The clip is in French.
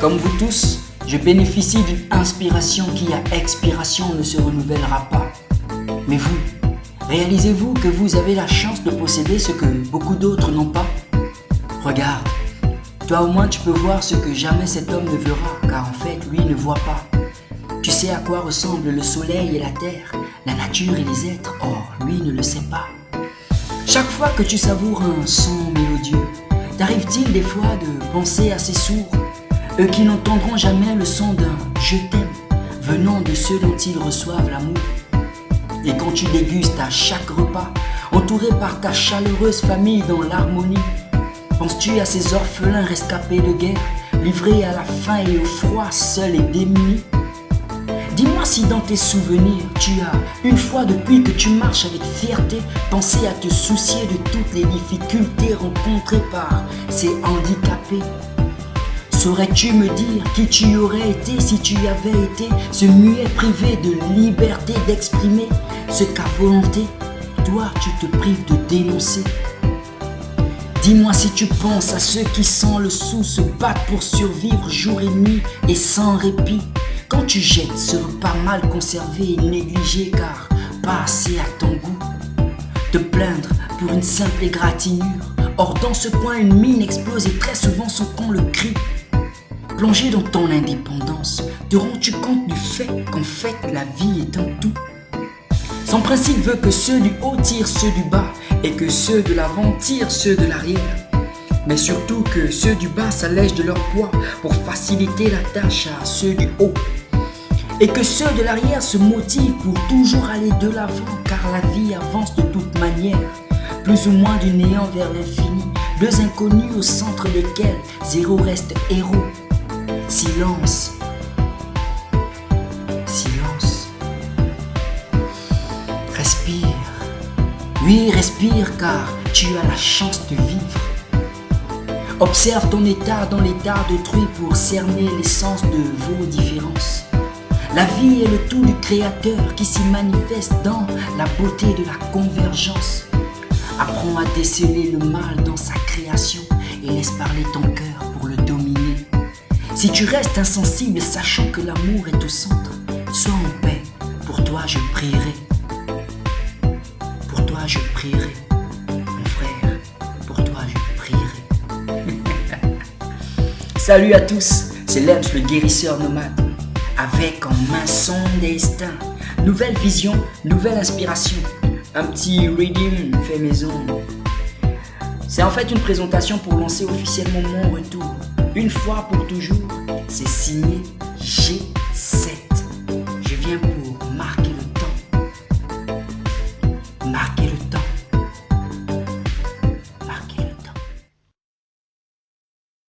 Comme vous tous, je bénéficie d'une inspiration qui à expiration ne se renouvellera pas. Mais vous, réalisez-vous que vous avez la chance de posséder ce que beaucoup d'autres n'ont pas? Regarde, toi au moins tu peux voir ce que jamais cet homme ne verra, car en fait lui ne voit pas. Tu sais à quoi ressemblent le soleil et la terre, la nature et les êtres, or lui ne le sait pas. Chaque fois que tu savoures un son mélodieux, t'arrive-t-il des fois de penser à ces sourds, eux qui n'entendront jamais le son d'un « je t'aime » venant de ceux dont ils reçoivent l'amour? Et quand tu dégustes à chaque repas, entouré par ta chaleureuse famille dans l'harmonie, penses-tu à ces orphelins rescapés de guerre, livrés à la faim et au froid, seuls et démunis? Dis-moi si dans tes souvenirs, tu as, une fois depuis que tu marches avec fierté, pensé à te soucier de toutes les difficultés rencontrées par ces handicapés. Saurais-tu me dire qui tu aurais été si tu avais été ce muet privé de liberté d'exprimer ce qu'à volonté, toi tu te prives de dénoncer? Dis-moi si tu penses à ceux qui sans le sou se battent pour survivre jour et nuit et sans répit. Quand tu jettes ce repas mal conservé et négligé car pas assez à ton goût, te plaindre pour une simple égratignure. Or dans ce coin une mine explose et très souvent son con le crie. Plongé dans ton indépendance, te rends-tu compte du fait qu'en fait la vie est un tout? Son principe veut que ceux du haut tirent ceux du bas et que ceux de l'avant tirent ceux de l'arrière. Mais surtout que ceux du bas s'allègent de leur poids pour faciliter la tâche à ceux du haut. Et que ceux de l'arrière se motivent pour toujours aller de l'avant, car la vie avance de toute manière, plus ou moins du néant vers l'infini, deux inconnus au centre desquels zéro reste héros. Silence. Silence. Respire. Oui, respire, car tu as la chance de vivre. Observe ton état dans l'état d'autrui pour cerner l'essence de vos différences. La vie est le tout du créateur qui s'y manifeste dans la beauté de la convergence. Apprends à déceler le mal dans sa création et laisse parler ton cœur pour le dominer. Si tu restes insensible, sachant que l'amour est au centre, sois en paix, pour toi je prierai. Pour toi je prierai, mon frère, pour toi je prierai. Salut à tous, c'est Lems le guérisseur nomade, avec en main son destin. Nouvelle vision, nouvelle inspiration, un petit reading fait maison. C'est en fait une présentation pour lancer officiellement mon retour. Une fois pour toujours, c'est signé G7.